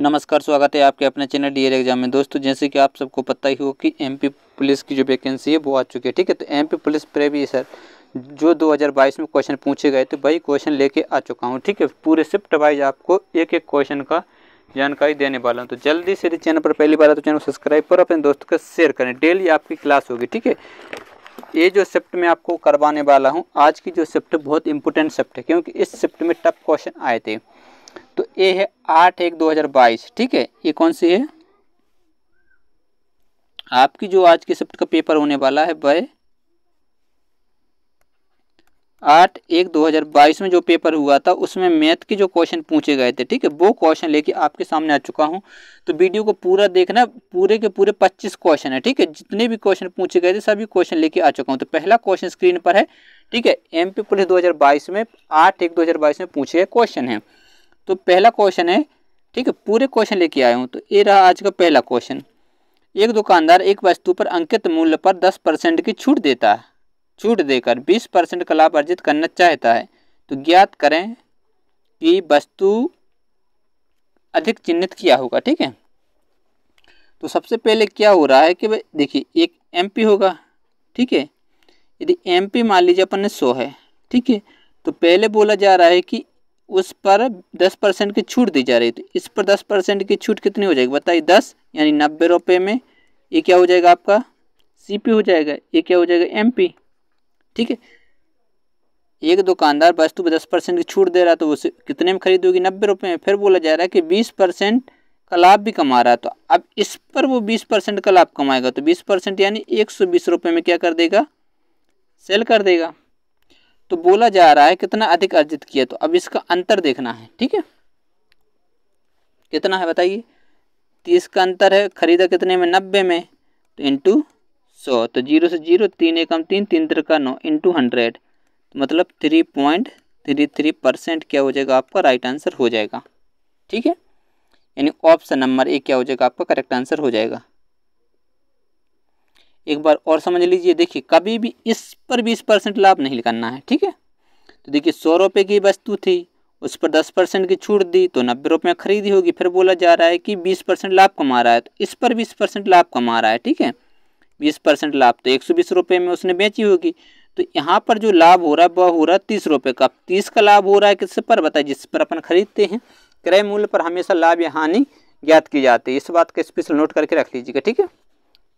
नमस्कार, स्वागत है आपके अपने चैनल डीएल एग्जाम में। दोस्तों, जैसे कि आप सबको पता ही हो कि एमपी पुलिस की जो वैकेंसी है वो आ चुकी है। ठीक है, तो एमपी पुलिस प्रीवियस ईयर जो 2022 में क्वेश्चन पूछे गए थे वही क्वेश्चन लेके आ चुका हूँ। ठीक है, पूरे शिफ्ट वाइज आपको एक एक क्वेश्चन का जानकारी देने वाला हूँ। तो जल्दी से चैनल पर पहली बार है तो चैनल सब्सक्राइब करो, अपने दोस्तों को शेयर करें। डेली आपकी क्लास होगी। ठीक है, ये जो शिफ्ट में आपको करवाने वाला हूँ, आज की जो शिफ्ट बहुत इंपॉर्टेंट शिफ्ट है क्योंकि इस शिफ्ट में टफ क्वेश्चन आए थे। तो ये है 8/1/2022। ठीक है, ये कौन सी है आपकी जो आज की शिफ्ट का पेपर होने वाला है वह 8/1/2022 में जो पेपर हुआ था उसमें मैथ के जो क्वेश्चन पूछे गए थे। ठीक है, वो क्वेश्चन लेके आपके सामने आ चुका हूं। तो वीडियो को पूरा देखना, पूरे के पूरे 25 क्वेश्चन है। ठीक है, जितने भी क्वेश्चन पूछे गए थे सभी क्वेश्चन लेके आ चुका हूं। तो पहला क्वेश्चन स्क्रीन पर है। ठीक है, एमपी पुलिस 2022 में 8/1/2022 में पूछे गए क्वेश्चन है। तो पहला क्वेश्चन है। ठीक है, पूरे क्वेश्चन लेके आया हूँ। तो ये रहा आज का पहला क्वेश्चन। एक दुकानदार एक वस्तु पर अंकित मूल्य पर 10% की छूट देता है। छूट देकर 20% का लाभ अर्जित करना चाहता है। तो ज्ञात करें कि वस्तु अधिक चिन्हित किया होगा। ठीक है, तो सबसे पहले क्या हो रहा है कि भाई देखिए, एक एमपी होगा। ठीक है, यदि एमपी मान लीजिए अपन ने 100 है। ठीक है, तो पहले बोला जा रहा है कि उस पर 10% की छूट दी जा रही है। तो इस पर 10% की छूट कितनी हो जाएगी बताइए? 10 यानी 90 रुपये में ये क्या हो जाएगा? आपका सीपी हो जाएगा। ये क्या हो जाएगा? एमपी। ठीक है, एक दुकानदार वस्तु पर 10% की छूट दे रहा है तो उसे कितने में खरीदी होगी? 90 रुपये में। फिर बोला जा रहा है कि 20% का लाभ भी कमा रहा है। तो अब इस पर वो 20% का लाभ कमाएगा तो 20% यानी 120 रुपये में क्या कर देगा? सेल कर देगा। तो बोला जा रहा है कितना अधिक अर्जित किया। तो अब इसका अंतर देखना है। ठीक है, कितना है बताइए? 30 का अंतर है। खरीदा कितने में? 90 में। तो इंटू 100। तो 0 से 0, 3 एकम 3, 3 त्रिका 9 इंटू 100। मतलब 3.33% क्या हो जाएगा? आपका राइट आंसर हो जाएगा। ठीक है, यानी ऑप्शन नंबर ए क्या हो जाएगा? आपका करेक्ट आंसर हो जाएगा। एक बार और समझ लीजिए। देखिए, कभी भी इस पर 20% लाभ नहीं करना है। ठीक है, तो देखिए 100 रुपये की वस्तु थी, उस पर 10% की छूट दी तो 90 रुपये में खरीदी होगी। फिर बोला जा रहा है कि 20% लाभ कमा रहा है तो इस पर 20% लाभ कमा रहा है। ठीक है, 20% लाभ तो 120 रुपये में उसने बेची होगी। तो यहाँ पर जो लाभ हो रहा है वह हो रहा है 30 रुपये का। 30 का लाभ हो रहा है किस पर बताइए? जिस पर अपन खरीदते हैं। क्रय मूल्य पर हमेशा लाभ या हानि ज्ञात की जाती है। इस बात का स्पेशल नोट करके रख लीजिएगा। ठीक है,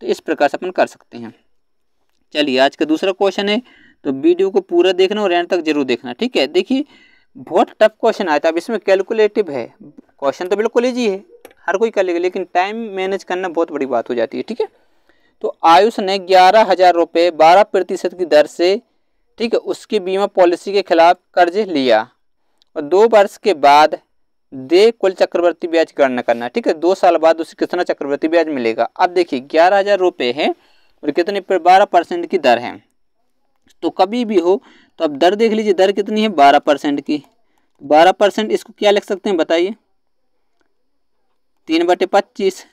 तो इस प्रकार से अपन कर सकते हैं। चलिए, आज का दूसरा क्वेश्चन है। तो वीडियो को पूरा देखना और एंड तक जरूर देखना। ठीक है, देखिए बहुत टफ क्वेश्चन आया था। अब इसमें कैलकुलेटिव है। क्वेश्चन तो बिल्कुल ईजी है, हर कोई कर लेगा, लेकिन टाइम मैनेज करना बहुत बड़ी बात हो जाती है। ठीक है, तो आयुष ने 11,000 रुपये 12% की दर से, ठीक है, उसकी बीमा पॉलिसी के खिलाफ कर्ज लिया और 2 वर्ष के बाद दे कुल चक्रवृद्धि ब्याज गणना करना। ठीक है, 2 साल बाद उसे कितना चक्रवृद्धि ब्याज मिलेगा? अब देखिए 11,000 रुपये है और कितने पर? 12% की दर है। तो कभी भी हो तो अब दर देख लीजिए, दर कितनी है? 12% की। 12% इसको क्या लिख सकते हैं बताइए? 3/25।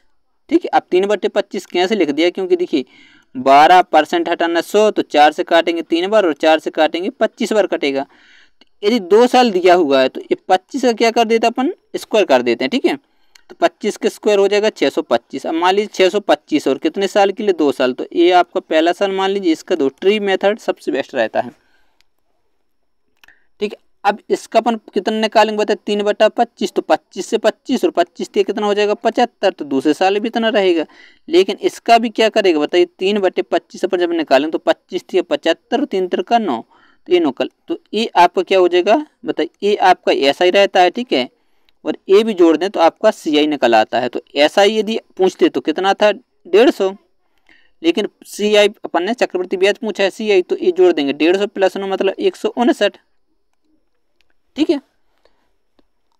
ठीक है, अब 3/25 कैसे लिख दिया? क्योंकि देखिए 12% हटाना 100, तो 4 से काटेंगे 3 बार और 4 से काटेंगे 25 बार कटेगा। यदि 2 साल दिया हुआ है तो ये 25 का क्या कर देते अपन? स्क्वायर कर देते हैं। ठीक है, तो 25 का स्क्वायर हो जाएगा 625। अब मान लीजिए 625 और कितने साल के लिए? 2 साल। तो ये आपका पहला साल मान लीजिए। इसका दो ट्री मेथड सबसे बेस्ट रहता है। ठीक है, अब इसका अपन कितना निकालेंगे बताए? 3/25। तो 25 से 25 और 25 से कितना हो जाएगा? 75। तो दूसरे साल भी इतना रहेगा। लेकिन इसका भी क्या करेगा बताइए? 3/25 पर जब निकालेंगे तो 25 थी 75 और 3 त्रिका 9। तो ये नकल, तो ये आपका क्या हो जाएगा बताइए? ये आपका ऐसा ही रहता है। ठीक है, और ए भी जोड़ दें तो आपका CI निकल आता है। तो ऐसा ही यदि पूछते तो कितना था? 150। लेकिन CI अपन ने चक्रवृद्धि ब्याज पूछा है CI, तो ये जोड़ देंगे 150 प्लस 9 मतलब 159। ठीक है,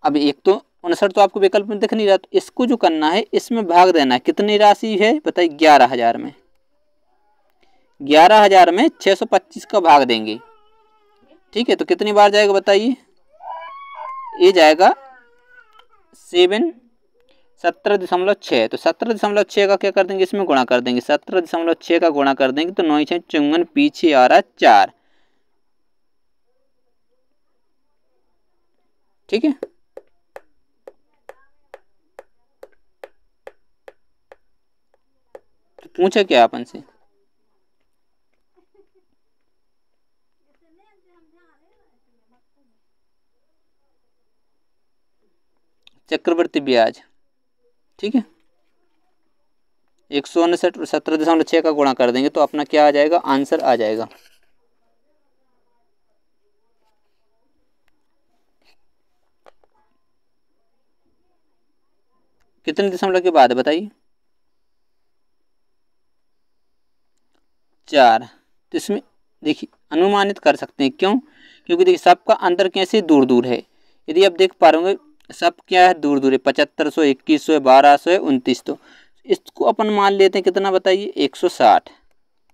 अब एक तो 59 तो आपको विकल्प में दिख नहीं रहा। तो इसको जो करना है, इसमें भाग देना है। कितनी राशि है बताइए? 11,000 में। 11,000 में 625 का भाग देंगे। ठीक है, तो कितनी बार जाएगा बताइए? ये जाएगा 17.6। तो 17.6 का क्या कर देंगे? इसमें गुणा कर देंगे। 17.6 का गुणा कर देंगे तो 9 6 54, पीछे आ रहा 4। ठीक है, पूछा क्या अपन से? चक्रवर्ती ब्याज, ठीक है। 159 और 17.6 का गुणा कर देंगे तो अपना क्या आ जाएगा, आंसर आ जाएगा। कितने दशमलव के बाद बताइए? 4। तो इसमें देखिए अनुमानित कर सकते हैं, क्यों? क्योंकि देखिए सबका अंतर कैसे दूर दूर है। यदि आप देख पा रहे होंगे सब क्या है, दूर दूर है। 7500, 2100, 1200, 2900। इसको अपन मान लेते हैं कितना बताइए, 160।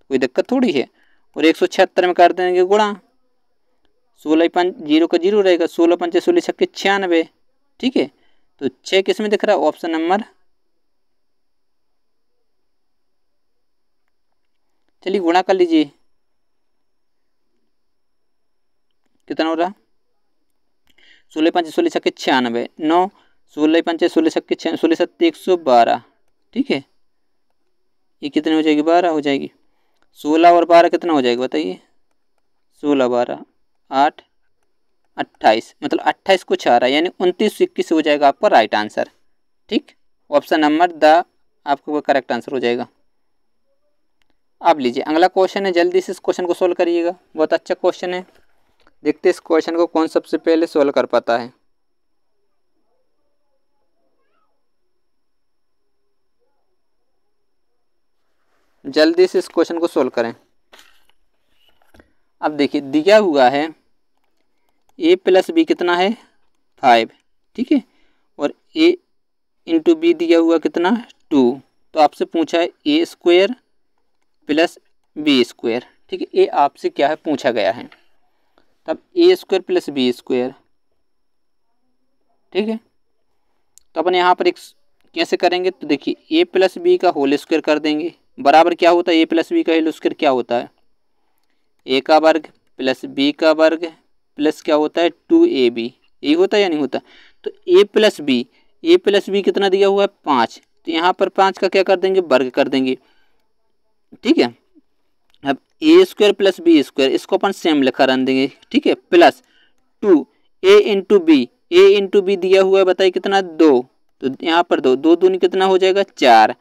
कोई दिक्कत थोड़ी है। और 176 में कर देंगे गुणा, 16 जीरो का जीरो रहेगा, 16 पंचे 16 छक्के 96, ठीक है। तो 6 किस में दिख रहा है, ऑप्शन नंबर, चलिए गुणा कर लीजिए, कितना हो रहा, 16 पंचे 16 छक्के 96, 9, 16 पंचे 16 छक्के 16 सत्ते 112, ठीक है। ये कितनी हो जाएगी, 12 हो जाएगी। 16 और 12 कितना हो जाएगा बताइए, 16 12 8 28, मतलब 28 कुछ आ रहा है, यानी 29 21 हो जाएगा आपका राइट आंसर, ठीक। ऑप्शन नंबर द आपका करेक्ट आंसर हो जाएगा। अब लीजिए अगला क्वेश्चन है, जल्दी से इस क्वेश्चन को सोल्व करिएगा, बहुत अच्छा क्वेश्चन है। देखते हैं इस क्वेश्चन को कौन सबसे पहले सोल्व कर पाता है। जल्दी से इस क्वेश्चन को सोल्व करें। अब देखिए दिया हुआ है a प्लस बी कितना है 5, ठीक है। और a इंटू बी दिया हुआ कितना 2। तो आपसे पूछा है A square plus B square, ठीक है। ये आपसे क्या है पूछा गया है। तब ए स्क्वायर प्लस बी स्क्वायर, ठीक है। तो अपन यहाँ पर एक कैसे करेंगे, तो देखिए ए प्लस बी का होल स्क्वायर कर देंगे, बराबर क्या होता है, ए प्लस बी का होल स्क्वायर क्या होता है, ए का वर्ग प्लस बी का वर्ग प्लस क्या होता है 2ab, यही होता है या नहीं होता। तो ए प्लस बी कितना दिया हुआ है 5, तो यहाँ पर 5 का क्या कर देंगे, वर्ग कर देंगे, ठीक है। अब ए स्क्वायर प्लस बी स्क्वायर इसको अपन सेम लिखा रन देंगे, ठीक है, प्लस 2 ए इंटू बी दिया हुआ है बताइए कितना 2, तो यहाँ पर दो दूनी कितना हो जाएगा 4,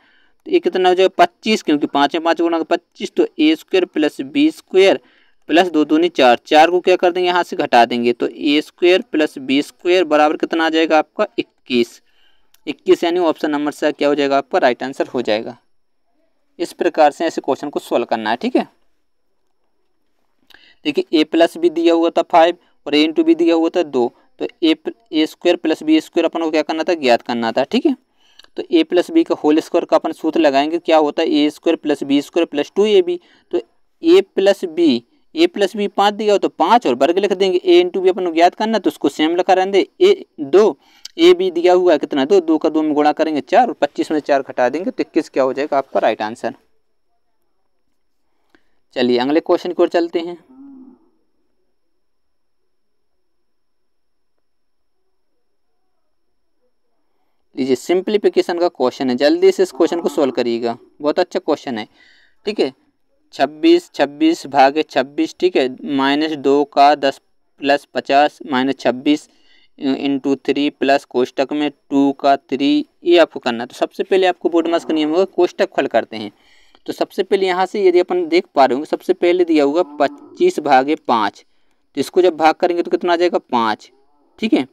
तो ये कितना हो जाएगा 25, क्योंकि 5 में 5 गुणा 25, तो A square plus B square plus 2 दूनी 4, 4 को क्या कर देंगे यहाँ से घटा देंगे, तो A square plus B square बराबर कितना आ जाएगा आपका 21, यानी ऑप्शन नंबर से क्या हो जाएगा आपका राइट आंसर हो जाएगा। इस प्रकार से ऐसे क्वेश्चन को सोल्व करना है, ठीक है। देखिए ए प्लस बी दिया हुआ था 5 और ए इंटू बी दिया हुआ था 2, तो A square plus B square अपन को क्या करना था, ज्ञात करना था, ठीक है। तो ए प्लस बी का होल स्क्वायर का अपन सूत्र लगाएंगे, क्या होता है A square plus B square plus 2ab। तो ए प्लस बी 5 दिया हो तो 5 और वर्ग लिख देंगे, ए इंटू बी अपन को ज्ञात करना तो उसको सेम लिखा रहने दे, ए 2 ए बी दिया हुआ है कितना 2, 2 का 2 में गुणा करेंगे 4 और 25 में 4 घटा देंगे तो 21 क्या हो जाएगा आपका राइट आंसर। चलिए अगले क्वेश्चन की ओर चलते हैं। लीजिए सिंप्लीफिकेशन का क्वेश्चन है, जल्दी से इस क्वेश्चन को सोल्व करिएगा, बहुत अच्छा क्वेश्चन है, ठीक है। 26 भागे 26, ठीक है, -2 का 10 प्लस 50 -26 इंटू 3 प्लस कोष्टक में 2 का 3, ये आपको करना है। तो सबसे पहले आपको बोर्ड मास का नियम होगा, कोष्टक फल करते हैं। तो सबसे पहले यहाँ से यदि अपन देख पा रहे होंगे सबसे पहले दिया होगा 25 भागे 5, तो इसको जब भाग करेंगे तो कितना आ जाएगा 5, ठीक है।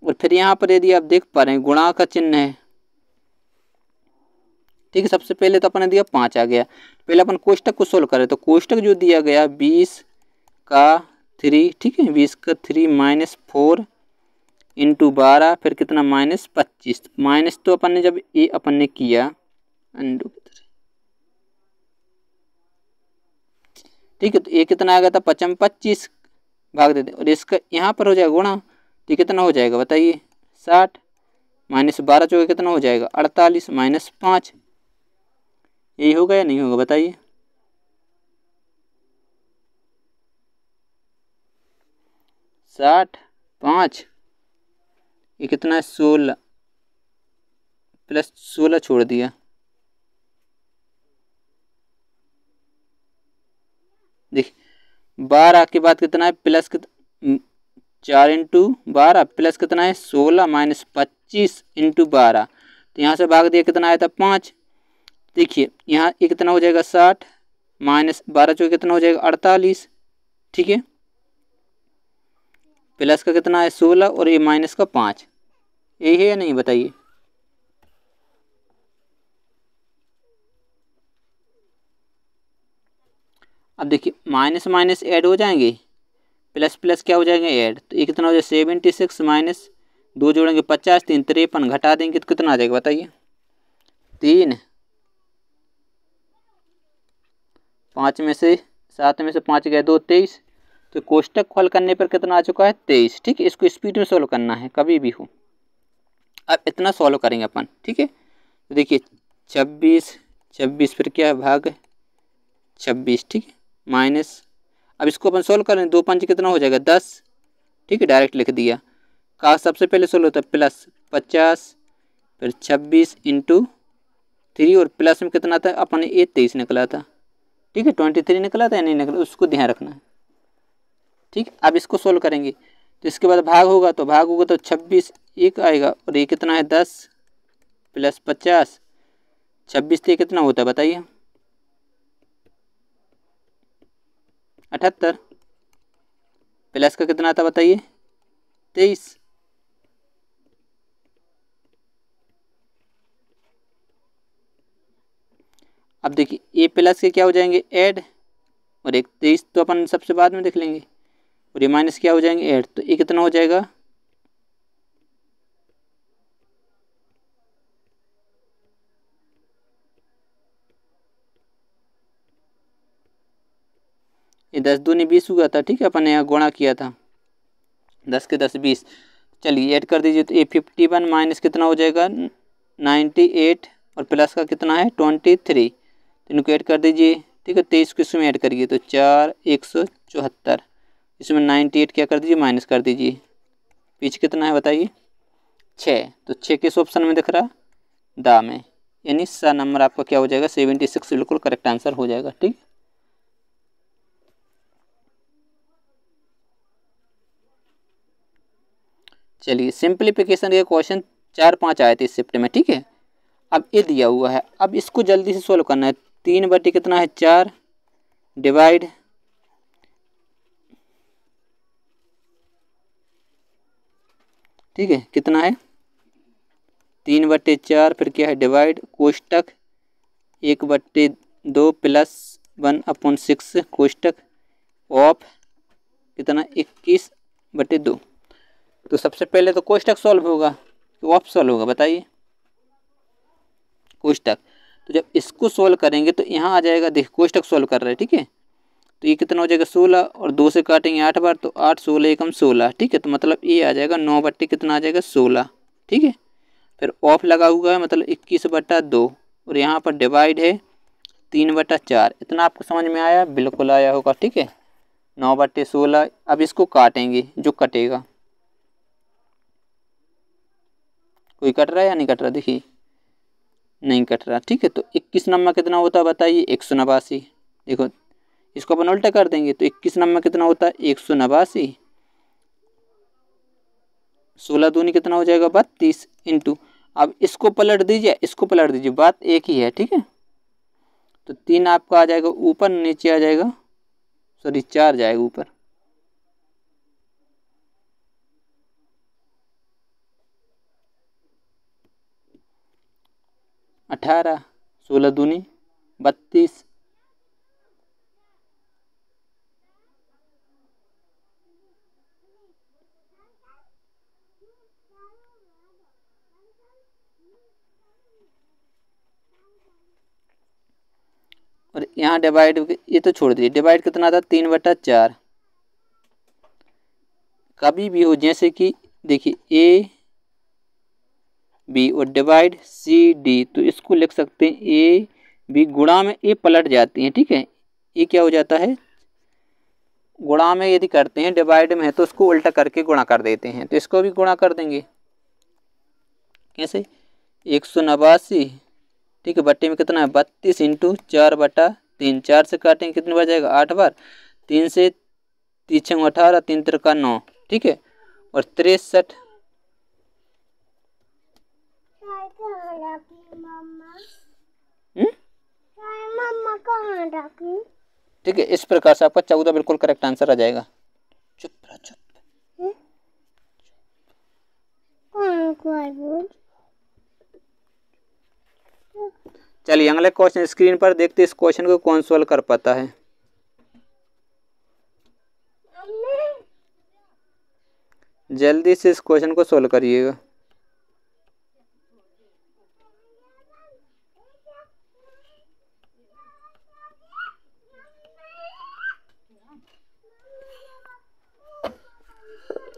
और फिर यहाँ पर यदि आप देख पा रहे हैं गुणा का चिन्ह है, ठीक है। सबसे पहले तो अपन ने दिया 5 आ गया, पहले अपन कोष्टक को सोल्व करें, तो कोष्टक जो दिया गया 20 का 3, ठीक है, 20 का 3 -4 इंटू 12 फिर कितना -25, माइनस तो अपन ने जब ये अपन ने किया अंडू की तरह, ठीक है। तो ये कितना आ गया था 25 भाग देते और इसका यहाँ पर हो जाएगा गुणा, तो कितना हो जाएगा बताइए 60 -12 चौके कितना हो जाएगा 48 -5, यही होगा या नहीं होगा बताइए। 60 5 ये कितना है 16 प्लस 16 छोड़ दिया देख 12 के बाद कितना है प्लस 4 इंटू 12 प्लस कितना है 16 माइनस 25 इंटू 12, तो यहाँ से भाग दिया कितना आया था 5। देखिए यहाँ ये कितना हो जाएगा 60 माइनस 12 चौके कितना हो जाएगा 48, ठीक है। प्लस का कितना है 16 और ये माइनस का 5, यही है या नहीं बताइए। अब देखिए माइनस माइनस ऐड हो जाएंगे, प्लस प्लस क्या हो जाएंगे ऐड, तो ये कितना हो जाएगा 76 माइनस 2 जोड़ेंगे 50, 3 53, घटा देंगे तो कितना आ जाएगा बताइए 3, 5 में से 7 में से 5 गए 2, 23, तो कोष्टक हल करने पर कितना आ चुका है 23, ठीक है। इसको स्पीड में सॉल्व करना है कभी भी हो। अब इतना सॉल्व करेंगे अपन, ठीक है। तो देखिए 26 फिर क्या है भाग 26, ठीक है, माइनस, अब इसको अपन सोल्व करें 2 5 कितना हो जाएगा 10, ठीक है, डायरेक्ट लिख दिया। का सबसे पहले सोल्व होता है प्लस 50 फिर 26 इंटू 3 और प्लस में कितना था अपन ने 23 निकला था, ठीक है, 23 निकला था या नहीं निकला उसको ध्यान रखना है, ठीक। अब इसको सोल्व करेंगे तो इसके बाद भाग होगा तो 26 एक आएगा और ये कितना है 10 प्लस 50, 26 से कितना होता है बताइए 78, प्लस का कितना आता बताइए 23, अब देखिए ये प्लस के क्या हो जाएंगे ऐड और एक 23 तो अपन सबसे बाद में देख लेंगे, और ये माइनस क्या हो जाएंगे ऐड, तो ये कितना हो जाएगा ये 10 दूनी 20 हुआ था, ठीक है, अपन ने यहाँ गुणा किया था 10 के 10 20, चलिए ऐड कर दीजिए तो ये 51 माइनस कितना हो जाएगा 98 और प्लस का कितना है 23, तो इनको ऐड कर दीजिए, ठीक है। 23 को इसमें ऐड करिए तो 4 174, इसमें 98 क्या कर दीजिए माइनस कर दीजिए, पीछे कितना है बताइए 6, तो 6 किस ऑप्शन में दिख रहा दा में, यानी सा नंबर आपका क्या हो जाएगा 76 बिल्कुल करेक्ट आंसर हो जाएगा, ठीक। चलिए सिंप्लीफिकेशन के क्वेश्चन 4 5 आए थे इस शिफ्ट में, ठीक है। अब ये दिया हुआ है, अब इसको जल्दी से सोल्व करना है, 3 बटे कितना है 4 डिवाइड, ठीक है, कितना है 3 बटे 4 फिर क्या है डिवाइड कोष्टक 1 बटे 2 प्लस 1/6 कोष्टक ऑफ कितना 21 बटे 2, तो सबसे पहले तो कोष्टक सॉल्व होगा तो ऑफ सॉल्व होगा बताइए कोष्टक, तो जब इसको सॉल्व करेंगे तो यहाँ आ जाएगा, देख कोष्टक सॉल्व कर रहे हैं, ठीक है, तो ये कितना हो जाएगा 16 और 2 से काटेंगे 8 बार तो 8 16 एकम 16, ठीक है, तो मतलब ये आ जाएगा 9 बट्टे कितना आ जाएगा 16, ठीक है। फिर ऑफ लगा हुआ है मतलब 21 बटा 2 और यहाँ पर डिवाइड है 3 बटा 4, इतना आपको समझ में आया, बिल्कुल आया होगा, ठीक है, 9 बट्टे 16। अब इसको काटेंगे जो कटेगा, कोई कट रहा है या नहीं कट रहा, देखिए नहीं कट रहा, ठीक है, तो 21 नंबर कितना होता है बताइए 189, देखो इसको अपन उल्टा कर देंगे तो 21 नंबर कितना होता है 189, 16 दूनी कितना हो जाएगा 32 इंटू, अब इसको पलट दीजिए इसको पलट दीजिए, बात एक ही है, ठीक है, तो 3 आपका आ जाएगा ऊपर, नीचे आ जाएगा सॉरी 4 जाएगा ऊपर, अठारह 16 दूनी 32, और यहाँ डिवाइड ये तो छोड़ दीजिए, डिवाइड कितना था 3 बटा 4, कभी भी हो जैसे कि देखिए ए बी और डिवाइड सी डी, तो इसको लिख सकते हैं ए बी गुणा में ए पलट जाती हैं, ठीक है, ये क्या हो जाता है गुणा में यदि करते हैं डिवाइड में है तो उसको उल्टा करके गुणा कर देते हैं, तो इसको भी गुणा कर देंगे कैसे 189, ठीक है, बट्टे में कितना है 32 इंटू 4 बटा 3, 4 से काटेंगे कितनी बार जाएगा 8 बार, 3 से 3 18, 3 तिरका 9, ठीक है। और 63 ठीक है। इस प्रकार से आपका 14 बिल्कुल करेक्ट आंसर आ जाएगा। चुप रह, चुप। चलिए अगले क्वेश्चन स्क्रीन पर देखते हैं, इस क्वेश्चन को कौन सॉल्व कर पाता है। जल्दी से इस क्वेश्चन को सॉल्व करिएगा।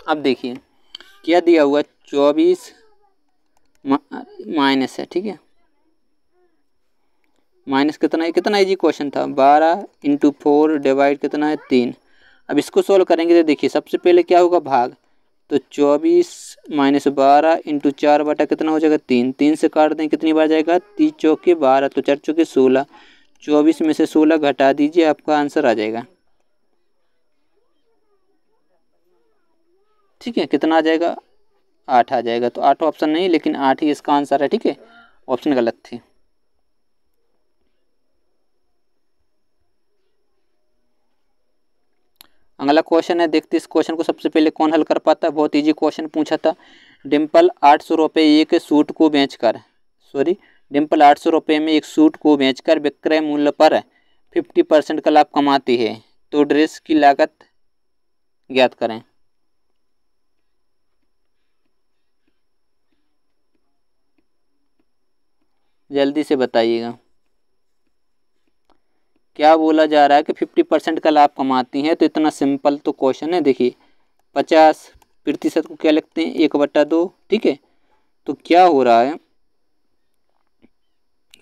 अब देखिए क्या दिया हुआ, 24 माइनस है, ठीक है। माइनस कितना है, कितना इजी क्वेश्चन था, 12 × 4 डिवाइड कितना है 3। अब इसको सॉल्व करेंगे तो देखिए सबसे पहले क्या होगा, भाग। तो 24 - 12 × 4 बटा कितना हो जाएगा 3। 3 से काट दें कितनी बार जाएगा, 3 चौके 12, तो 4 चौके 16। 24 में से 16 घटा दीजिए, आपका आंसर आ जाएगा। ठीक है, कितना आ जाएगा, 8 आ जाएगा। तो 8 ऑप्शन नहीं, लेकिन 8 ही इसका आंसर है, ठीक है। ऑप्शन गलत थी। अगला क्वेश्चन है, देखते इस क्वेश्चन को सबसे पहले कौन हल कर पाता है। बहुत इजी क्वेश्चन पूछा था। डिम्पल 800 रुपये एक सूट को बेचकर डिम्पल 800 रुपये में एक सूट को बेचकर विक्रय मूल्य पर 50% का लाभ कमाती है, तो ड्रेस की लागत ज्ञात करें। जल्दी से बताइएगा क्या बोला जा रहा है कि 50% का लाभ कमाती हैं। तो इतना सिंपल तो क्वेश्चन है। देखिए 50% को क्या लिखते हैं, 1/2, ठीक है। तो क्या हो रहा है,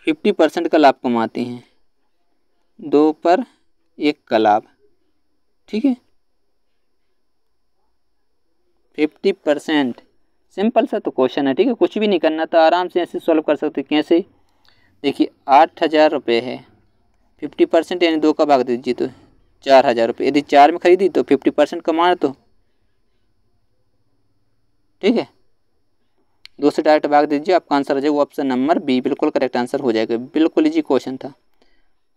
50% का लाभ कमाती हैं, 2 पर 1 का लाभ, ठीक है। 50% सिंपल सा तो क्वेश्चन है, ठीक है। कुछ भी नहीं करना था, आराम से ऐसे सॉल्व कर सकते। कैसे, देखिए 8000 रुपये है, 50% यानी 2 का भाग दीजिए तो 4000 रुपये। यदि 4 में खरीदी तो 50% कमा, तो ठीक है 2 से डायरेक्ट भाग दीजिए, आपका आंसर आ जाएगा ऑप्शन नंबर बी, बिल्कुल करेक्ट आंसर हो जाएगा। बिल्कुल इजी क्वेश्चन था।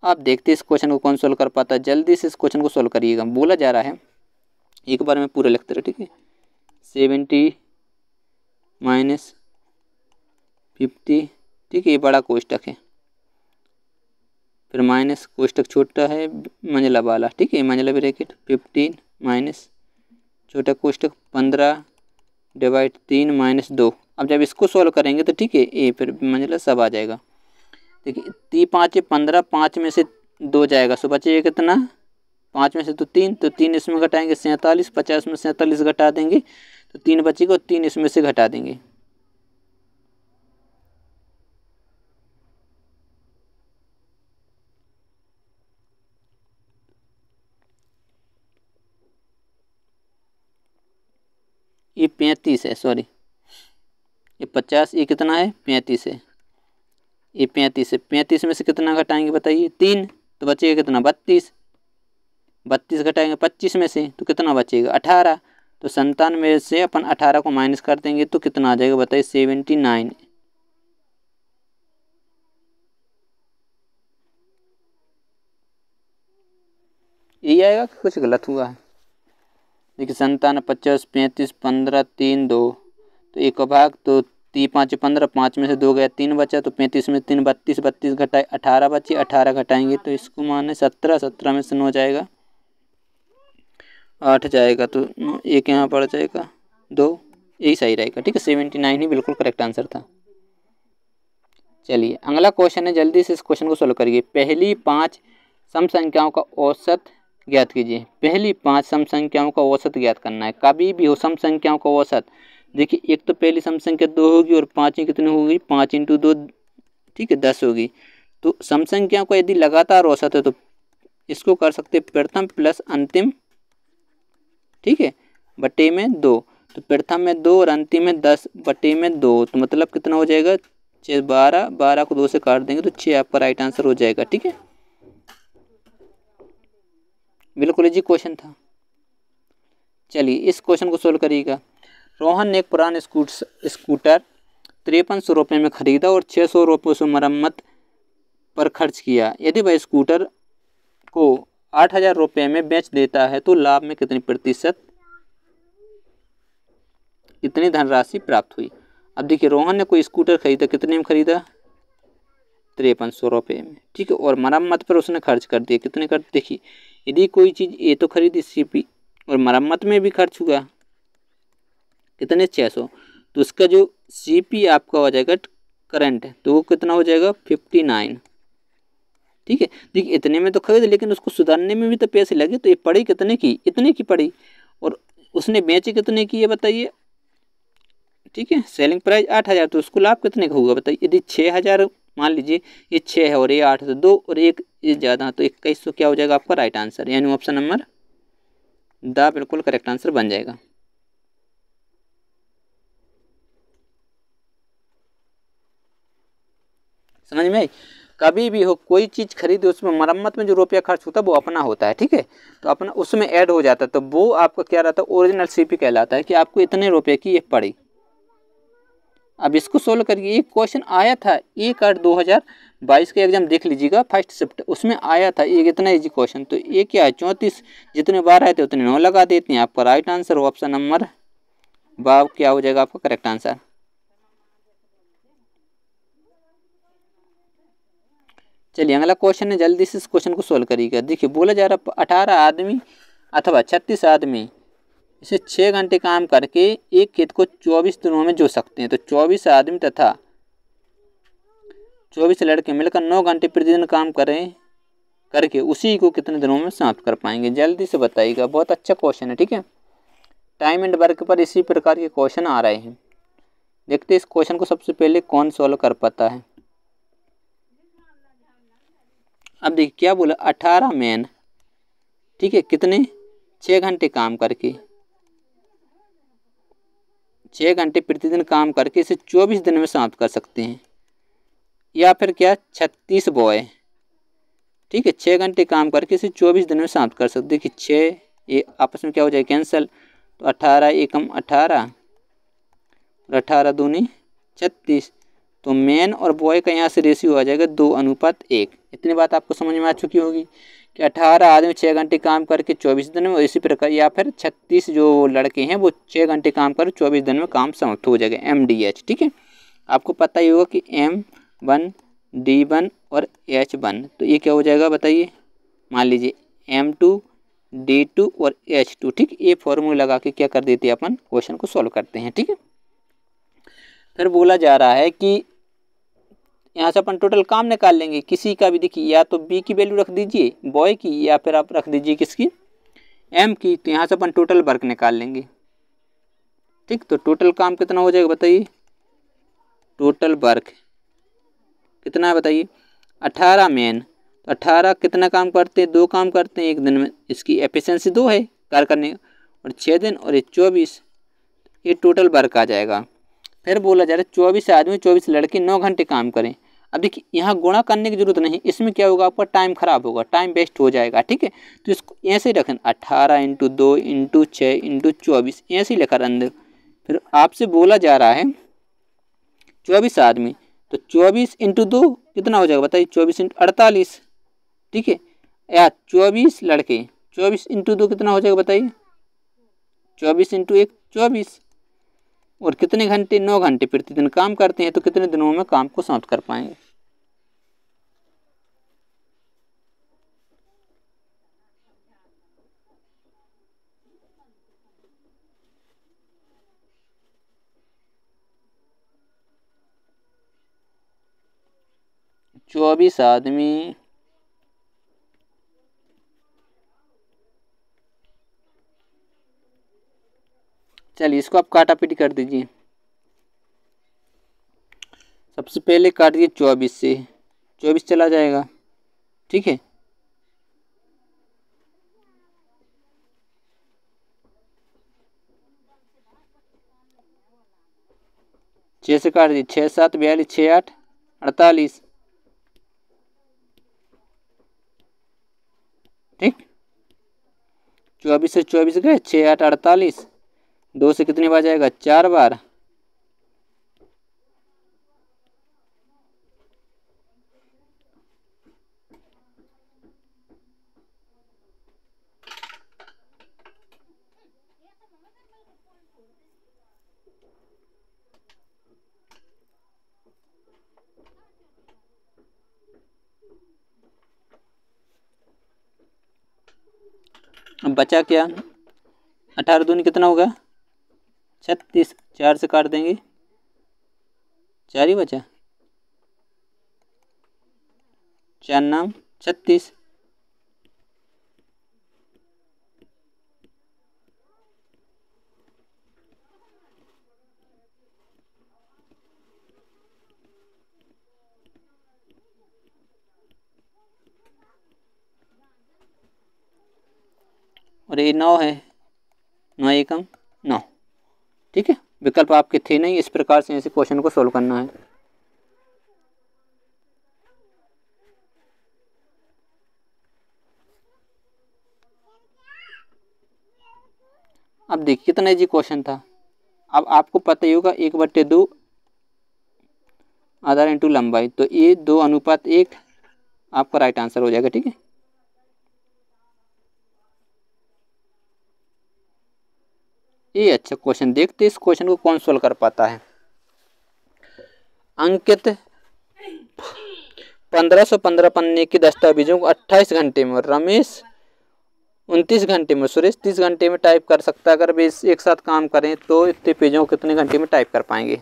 आप देखते इस क्वेश्चन को कौन सोल्व कर पाता है। जल्दी से इस क्वेश्चन को सोल्व करिएगा। बोला जा रहा है, एक बार में पूरा लिखते रहे, ठीक है। 70 - 50, ठीक है, ये बड़ा कोष्टक है, फिर माइनस कोष्टक छोटा है मंझला वाला, ठीक है, मंझला ब्रैकेट 15 माइनस छोटा कोष्टक 15 डिवाइड 3 - 2। अब जब इसको सॉल्व करेंगे तो ठीक है, ए फिर मंझला सब आ जाएगा। देखिए 3 × 5 = 15, 5 में से 2 जाएगा, सो बचेगा कितना, 5 में से तो 3, तो 3 इसमें घटाएंगे 47, 50 में 47 घटा देंगे तो 3 बचेगा, और 3 इसमें से घटा देंगे। ये 35 है, सॉरी ये 50, ये कितना है 35 है, ये 35 है। 35 में से कितना घटाएंगे बताइए, 3, तो बचेगा कितना 32। 32 घटाएंगे 25 में से तो कितना बचेगा 18। तो 97 में से अपन 18 को माइनस कर देंगे तो कितना आ जाएगा बताइए 79। यही आएगा कि कुछ गलत हुआ है। देखिए 97, 50, 35, 15, 3, 2, तो 1 का भाग, तो 3 × 5 = 15, 5 में से 2 गया 3 बचा, तो 35 में 3 32, 32 घटाए 18 बचे, 18 घटाएंगे तो इसको माने 17, 17 में से 9 जाएगा, 8 जाएगा, तो 1 यहाँ पड़ जाएगा 2, यही सही रहेगा, ठीक है। 79 ही बिल्कुल करेक्ट आंसर था। चलिए अगला क्वेश्चन है, जल्दी से इस क्वेश्चन को सोल्व करिए। पहली 5 सम संख्याओं का औसत ज्ञात कीजिए। पहली 5 सम संख्याओं का औसत ज्ञात करना है। कभी भी हो सम संख्याओं का औसत, देखिए एक तो पहली सम संख्या 2 होगी और 5 कितनी होगी, 5 × 2, ठीक है 10 होगी। तो सम संख्याओं का यदि लगातार औसत है तो इसको कर सकते प्रथम प्लस अंतिम, ठीक है, बटे में 2। तो प्रथम में 2 और अंतिम में 10 बटे में 2, तो मतलब कितना हो जाएगा 12, 12 को 2 से काट देंगे तो 6 आपका राइट आंसर हो जाएगा, ठीक है। बिल्कुल इजी क्वेश्चन था। चलिए इस क्वेश्चन को सोल्व करिएगा। रोहन ने एक पुराना स्कूटर 5300 रुपये में खरीदा और 600 रुपये उसे मरम्मत पर खर्च किया। यदि वह स्कूटर को 8000 रुपये में बेच देता है तो लाभ में कितनी धनराशि प्राप्त हुई। अब देखिए रोहन ने कोई स्कूटर खरीदा, कितने में खरीदा, 5300 रुपये में, ठीक है, और मरम्मत पर उसने खर्च कर दिया, कितने कर, देखिए यदि कोई चीज़ ए तो खरीदी सीपी और मरम्मत में भी खर्च हुआ कितने, 600, तो उसका जो सीपी आपका हो जाएगा करंट है तो वो कितना हो जाएगा 59, ठीक है। देखिए इतने में तो खरीद, लेकिन उसको सुधारने में भी तो पैसे लगे, तो ये पड़ी कितने की, इतने की पड़ी, और उसने बेची कितने की ये बताइए, ठीक है। सेलिंग प्राइस 8000, तो उसको लाभ कितने का होगा बताइए। यदि 6000 मान लीजिए, ये 6 है और ये 8 है, तो 2 और 1 ये ज़्यादा, तो 2100 क्या हो जाएगा आपका राइट आंसर, यानी ऑप्शन नंबर द बिल्कुल करेक्ट आंसर बन जाएगा। समझ में आई। कभी भी हो कोई चीज़ खरीदे उसमें मरम्मत में जो रुपया खर्च होता है वो अपना होता है, ठीक है, तो अपना उसमें ऐड हो जाता है, तो वो आपका क्या रहता है, ओरिजिनल सीपी कहलाता है कि आपको इतने रुपये की ये पड़ी। अब इसको सोल्व करिए। एक क्वेश्चन आया था 1/8/2022 का एग्जाम देख लीजिएगा, फर्स्ट शिफ्ट, उसमें आया था एक इतना इजी क्वेश्चन, तो ये क्या है 34, जितने बार आए थे उतने 9 लगा देते हैं, आपका राइट आंसर ऑप्शन नंबर बाब क्या हो जाएगा आपका करेक्ट आंसर। चलिए अगला क्वेश्चन है, जल्दी से इस क्वेश्चन को सोल्व करिएगा। देखिए बोला जा रहा 18 आदमी अथवा 36 आदमी इसे 6 घंटे काम करके एक खेत को 24 दिनों में जो सकते हैं, तो 24 आदमी तथा 24 लड़के मिलकर 9 घंटे प्रतिदिन काम करें करके उसी को कितने दिनों में समाप्त कर पाएंगे, जल्दी से बताइएगा। बहुत अच्छा क्वेश्चन है, ठीक है, टाइम एंड वर्क पर इसी प्रकार के क्वेश्चन आ रहे हैं। देखते हैं इस क्वेश्चन को सबसे पहले कौन सॉल्व कर पाता है। अब देखिए क्या बोला, 18 मैन, ठीक है, कितने 6 घंटे काम करके, 6 घंटे प्रतिदिन काम करके इसे 24 दिन में समाप्त कर सकते हैं, या फिर क्या 36 बॉय, ठीक है, 6 घंटे काम करके इसे 24 दिन में समाप्त कर सकते। देखिए 6 ये आपस में क्या हो जाएगा कैंसिल, तो 18 एकम 18 और 18 दूनी 36, तो मैन और बॉय का यहाँ से रेशियो आ जाएगा 2:1। इतनी बात आपको समझ में आ चुकी होगी कि 18 आदमी 6 घंटे काम करके 24 दिन में, और इसी प्रकार या फिर 36 जो लड़के हैं वो 6 घंटे काम कर 24 दिन में काम समाप्त हो जाएगा, MDH, ठीक है। आपको पता ही होगा कि M1 D1 और H1, तो ये क्या हो जाएगा बताइए, मान लीजिए M2 D2 और H2, ठीक, ये फॉर्मूला लगा के क्या कर देते हैं अपन क्वेश्चन को सॉल्व करते हैं, ठीक है। फिर बोला जा रहा है कि यहाँ से अपन टोटल काम निकाल लेंगे किसी का भी, देखिए या तो बी की वैल्यू रख दीजिए बॉय की, या फिर आप रख दीजिए किसकी, एम की, तो यहाँ से अपन टोटल वर्क निकाल लेंगे, ठीक। तो टोटल काम कितना हो जाएगा बताइए, टोटल वर्क कितना है बताइए, 18 मैन, तो 18 कितना काम करते हैं, 2 काम करते हैं एक दिन में, इसकी एफिशिएंसी 2 है कार्य करने, और 6 दिन और ये 24, ये टोटल वर्क आ जाएगा। फिर बोला जा रहा है 24 आदमी 24 लड़के 9 घंटे काम करें। अब देखिए यहाँ गुणा करने की जरूरत नहीं, इसमें क्या होगा आपका टाइम खराब होगा, टाइम वेस्ट हो जाएगा, ठीक है, तो इसको ऐसे ही रखें 18 × 2 × 6 × 24 ऐसे ही लिखा अंदर। फिर आपसे बोला जा रहा है 24 आदमी, तो 24 × 2 कितना हो जाएगा बताइए, 24 × 48, ठीक है, या 24 लड़के 24 × 2 कितना हो जाएगा बताइए, 24 × 1 24, और कितने घंटे, 9 घंटे प्रतिदिन काम करते हैं, तो कितने दिनों में काम को समाप्त कर पाएंगे। चौबीस आदमी चलिए इसको आप काटा पीटी कर दीजिए। सबसे पहले काट दिए 24 से, 24 चला जाएगा, ठीक है, छः से काट दिए, 6 7 42, 6 8 48, ठीक। 24 से 24 गए, 6 8 48, 2 से कितनी बार जाएगा, 4 बार। अब बचा क्या, 18 दूनी कितना होगा, 36, 4 से काट देंगे, 4 ही बचा, 4 नाम 36। और ये 9 है, 9 एकम 9। ठीक है, विकल्प आपके थे नहीं, इस प्रकार से ऐसे क्वेश्चन को सोल्व करना है। अब देखिए कितना इजी क्वेश्चन था। अब आपको पता ही होगा 1/2 आधार इंटू लंबाई, तो ये 2:1 आपका राइट आंसर हो जाएगा। ठीक है, ये अच्छा क्वेश्चन, देखते इस क्वेश्चन को कौन सोल्व कर पाता है। अंकित 1515 पन्ने के दस्तावेजों को 28 घंटे में, रमेश 29 घंटे में, सुरेश 30 घंटे में टाइप कर सकता है। अगर वे एक साथ काम करें तो इतने पेजों को कितने घंटे में टाइप कर पाएंगे।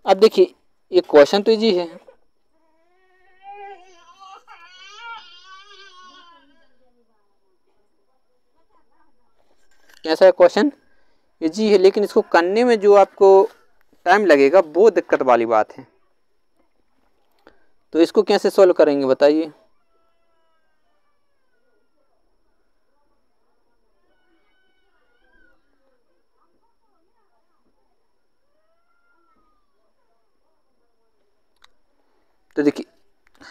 अब देखिए ये क्वेश्चन तो इजी है, कैसा है क्वेश्चन, इजी है, लेकिन इसको करने में जो आपको टाइम लगेगा वो दिक्कत वाली बात है। तो इसको कैसे सॉल्व करेंगे बताइए। तो देखिए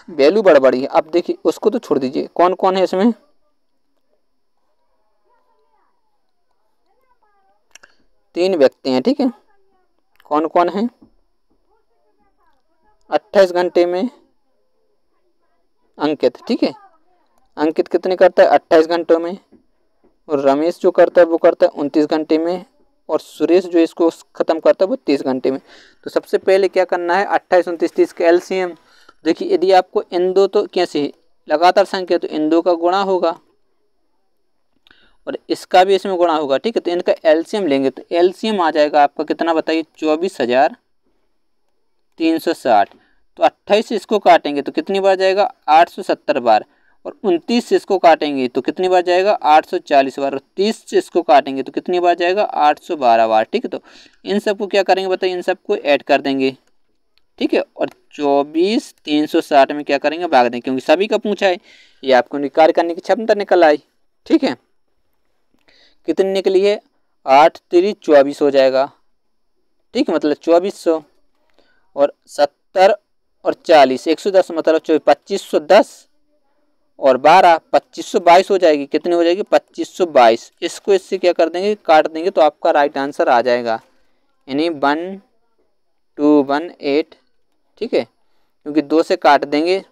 वैल्यू बड़ी है। अब देखिए उसको तो छोड़ दीजिए, कौन कौन है इसमें, तीन व्यक्ति हैं। ठीक है, कौन कौन है, 28 घंटे में अंकित। ठीक है, अंकित कितने करता है 28 घंटों में, और रमेश जो करता है वो करता है 29 घंटे में, और सुरेश जो इसको खत्म करता है वो 30 घंटे में। तो सबसे पहले क्या करना है, 28 29 30 का एलसीएम। देखिए यदि आपको इन दो, तो कैसे लगातार संख्या, तो इन दो का गुणा होगा और इसका भी इसमें गुणा होगा। ठीक है, तो इनका एलसीएम लेंगे तो एलसीएम आ जाएगा आपका कितना बताइए, 24,360। तो 28 से इसको काटेंगे तो कितनी बार जाएगा, 870 बार, और 29 से इसको काटेंगे तो कितनी बार जाएगा, 840 बार, और 30 से इसको काटेंगे तो कितनी बार जाएगा, 812 बार। ठीक है, तो इन सबको क्या करेंगे बताइए, इन सबको ऐड कर देंगे। ठीक है, और 24,360 में क्या करेंगे, भाग देंगे, क्योंकि सभी का पूछा है, ये आपको कार्य करने की क्षमता निकल आई। ठीक है, कितनी निकली है, 8 3 24 हो जाएगा। ठीक है, मतलब 2400, और 70 और 40 110, मतलब 2510, और 12 2522 हो जाएगी। कितनी हो जाएगी, 2522। इसको इससे क्या कर देंगे, काट देंगे, तो आपका राइट आंसर आ जाएगा, यानी 1218। ठीक है, क्योंकि 2 से काट देंगे,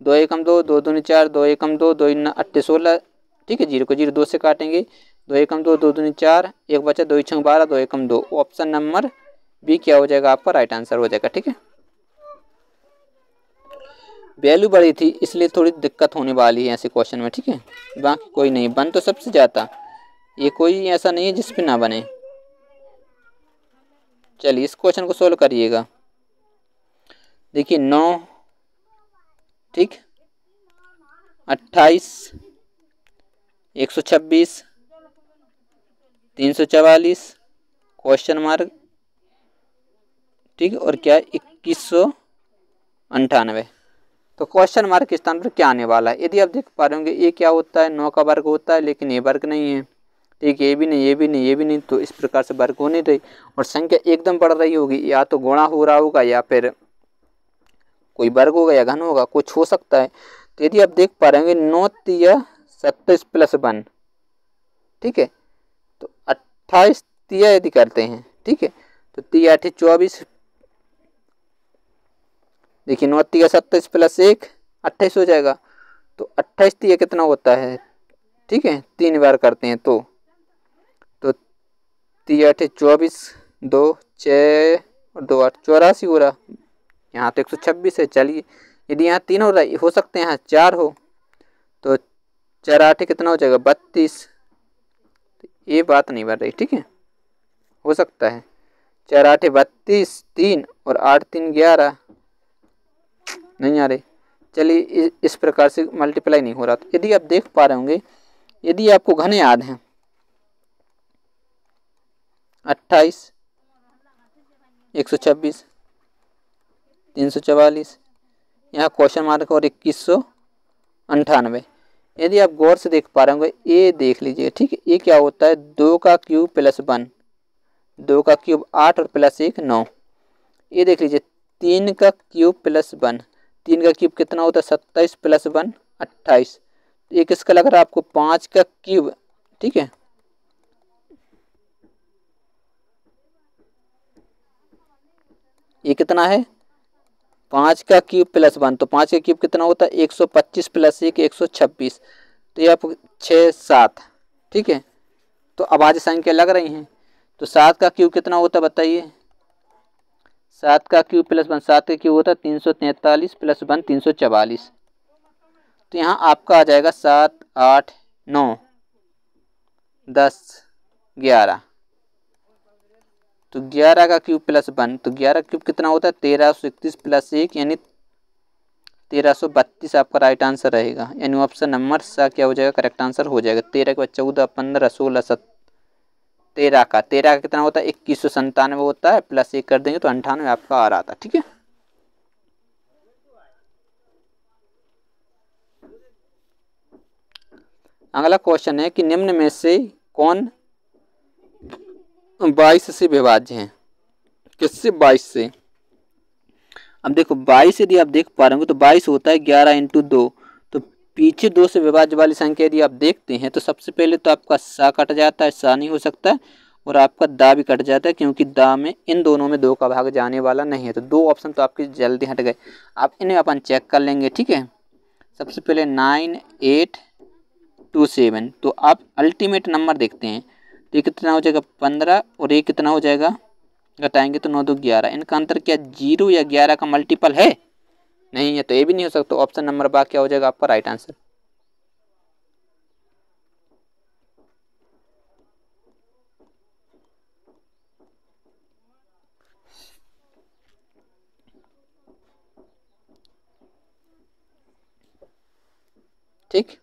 2 एकम 2, 2 दूनी 4, 2 एकम 2, 2 8 16। ठीक है, 0 को 0 2 से काटेंगे, 2 एकम 2, 2 दूनी 4, एक बचा, 2 6 12, 2 एकम 2। ऑप्शन नंबर बी क्या हो जाएगा, आपका राइट आंसर हो जाएगा। ठीक है, वैल्यू बड़ी थी इसलिए थोड़ी दिक्कत होने वाली है ऐसे क्वेश्चन में। ठीक है, बाकी कोई नहीं, बन तो सबसे जाता, ये कोई ऐसा नहीं है जिस पे ना बने। चलिए इस क्वेश्चन को सोल्व करिएगा। देखिए 9, ठीक, 28, 126, 344, क्वेश्चन मार्क। ठीक है, और क्या 2198। तो क्वेश्चन मार्क के स्थान पर क्या आने वाला है। यदि आप देख पा रहे होंगे ये क्या होता है, 9 का वर्ग होता है, लेकिन ये वर्ग नहीं है। ठीक, ये भी नहीं, ये भी नहीं, ये भी नहीं, तो इस प्रकार से वर्ग हो नहीं रही, और संख्या एकदम बढ़ रही होगी, या तो गुणा हो रहा होगा, या फिर कोई वर्ग होगा, या घन होगा, कुछ हो सकता है। तो यदि आप देख पा रहे होंगे 9 3 27 + 1, ठीक है। तो 28 तिया यदि करते हैं, ठीक है, तो 3 8 24, देखिए 9 तिया 27 प्लस 1 28 हो जाएगा। तो 28 तिया कितना होता है, ठीक है, 3 बार करते हैं तो 3 8 24, 2 6 और 2 8 84 हो रहा। यहाँ तो 126 है। चलिए यदि यहाँ 3 हो रहा है, हो सकते हैं यहाँ 4 हो, तो 4 8 कितना हो जाएगा 32। ये बात नहीं बन रही, ठीक है, हो सकता है 4 8 32, 3 और 8 3 11, नहीं आ रही। चलिए इस प्रकार से मल्टीप्लाई नहीं हो रहा। तो यदि आप देख पा रहे होंगे, यदि आपको घने याद हैं 28, 126, 344, यहाँ क्वेश्चन मार्क और 2198। यदि आप गौर से देख पा रहे होंगे, ये देख लीजिए, ठीक है, ये क्या होता है 2 का क्यूब प्लस 1, 2 का क्यूब 8 और प्लस 1 9। ये देख लीजिए 3 का क्यूब प्लस 1, 3 का क्यूब कितना होता है 27 प्लस 1 28। ये किसका लग रहा है आपको 5 का क्यूब, ठीक है, ये कितना है 5 का क्यूब प्लस 1, तो 5 का क्यूब कितना होता है 125 प्लस 1 126, तो ये आपको 6 7, ठीक है। तो अभाज्य संख्या लग रही हैं। तो 7 का क्यूब कितना होता है बताइए, 7 का क्यूब प्लस 1, 7 का क्यूब होता है 343 प्लस 1 344। तो यहाँ आपका आ जाएगा 7 8 9 10 11, तो 11 का क्यूब प्लस 1, तो 11 क्यूब कितना होता है 1331 प्लस 1 यानी 1332 आपका राइट आंसर रहेगा। यानी ऑप्शन नंबर सा क्या हो जाएगा, करेक्ट आंसर हो जाएगा। 13 के बाद 14 15 16 17, 13 का कितना होता है 2197 होता है, प्लस 1 कर देंगे तो 98 आपका आ रहा था, ठीक है। अगला क्वेश्चन है कि निम्न में से कौन 22 से विभाज्य है, किससे 22 से। अब देखो 22 यदि आप देख पा रहे होंगे तो 22 होता है 11 इंटू 2, तो पीछे 2 से विभाज्य वाली संख्या यदि आप देखते हैं तो सबसे पहले तो आपका सा कट जाता है, सा नहीं हो सकता है, और आपका दा भी कट जाता है, क्योंकि दा में इन दोनों में 2 का भाग जाने वाला नहीं है। तो 2 ऑप्शन तो आपके जल्दी हट गए। आप इन्हें अपन चेक कर लेंगे, ठीक है। सबसे पहले 9 8 2 7, तो आप अल्टीमेट नंबर देखते हैं, तो ये कितना हो जाएगा 15 और ये कितना हो जाएगा, घटाएंगे तो 9 2 11। इनका अंतर क्या 0 या 11 का मल्टीपल है, नहीं है, तो ये भी नहीं हो सकता। ऑप्शन नंबर बा क्या हो जाएगा आपका राइट आंसर। ठीक,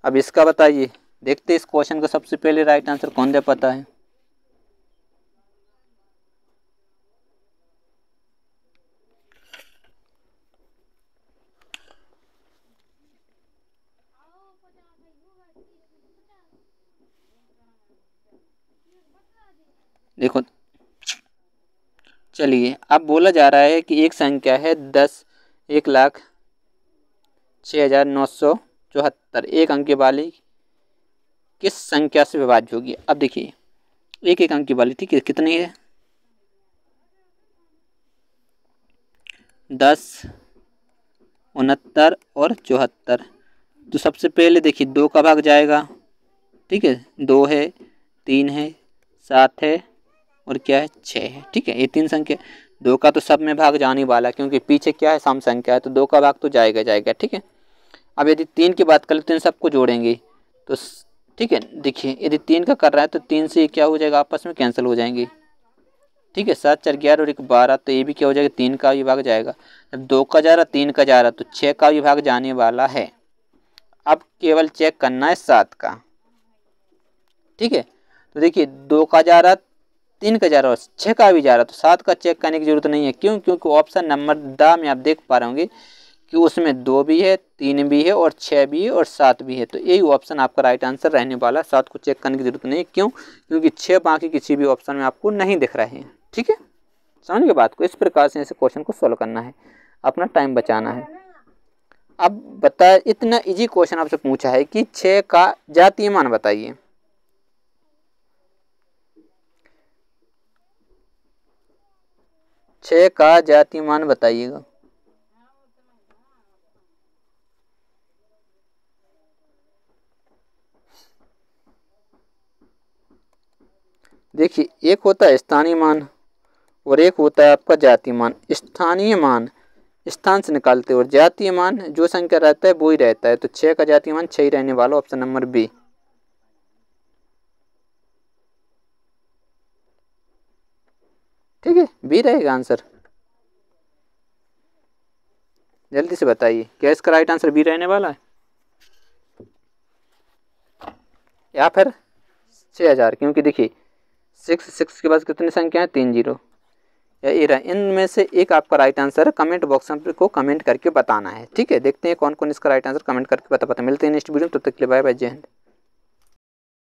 अब इसका बताइए, देखते हैं इस क्वेश्चन का सबसे पहले राइट आंसर कौन दे पता है। देखो चलिए, अब बोला जा रहा है कि एक संख्या है 10,06,974, एक अंक वाली किस संख्या से विभाज्य होगी। अब देखिए एक अंक वाली, ठीक है, कितनी है 10 69 और 74। तो सबसे पहले देखिए 2 का भाग जाएगा, ठीक है, 2 है 3 है 7 है और क्या है 6 है, ठीक है। ये 3 संख्या, 2 का तो सब में भाग जाने वाला, क्योंकि पीछे क्या है सम संख्या है, तो 2 का भाग तो जाएगा, ठीक है। अब यदि 3 की बात करें तो इन सबको जोड़ेंगे तो ठीक है, देखिए यदि 3 का कर रहा है तो 3 से क्या हो जाएगा आपस में कैंसिल हो जाएंगे, ठीक है। 7 4 11 और 1 12, तो ये भी क्या हो जाएगा 3 का भी भाग जाएगा। अब 2 का जा रहा 3 का जा रहा, तो 6 का भी भाग जाने वाला है। अब केवल चेक करना है 7 का, ठीक है। तो देखिए 2 का जा रहा 3 का जा रहा और 6 का भी जा रहा, तो 7 का चेक करने की जरूरत नहीं है। क्यों, क्योंकि ऑप्शन नंबर द में आप देख पा रहे होंगे कि उसमें 2 भी है 3 भी है और 6 भी है और 7 भी है, तो यही ऑप्शन आपका राइट आंसर रहने वाला। 7 को चेक करने की जरूरत नहीं है। क्यों, क्योंकि 6 बाकी किसी भी ऑप्शन में आपको नहीं दिख रहे हैं, ठीक है। समझ के बात को, इस प्रकार से ऐसे क्वेश्चन को सॉल्व करना है, अपना टाइम बचाना है। अब बताए, इतना इजी क्वेश्चन आपसे पूछा है कि 6 का जातीय मान बताइए। छः का जातीय मान बताइएगा। देखिए, एक होता है स्थानीय मान और एक होता है आपका जातीय मान। स्थानीय मान स्थान से निकालते हैं और जातीय मान जो संख्या रहता है वो ही रहता है। तो 6 का जातीय मान 6 ही रहने वाला, ऑप्शन नंबर बी। ठीक है, बी रहेगा आंसर। जल्दी से बताइए, क्या इसका राइट आंसर बी रहने वाला है या फिर 6000? क्योंकि देखिए 6 के बाद कितनी संख्या है, 3 जीरो या एरा, इनमें से एक आपका राइट आंसर है। कमेंट बॉक्स में को कमेंट करके बताना है। ठीक है, देखते हैं कौन कौन इसका राइट आंसर कमेंट करके बता पाता। मिलते हैं नेक्स्ट वीडियो में, तब तक के लिए बाय बाय, जय हिंद।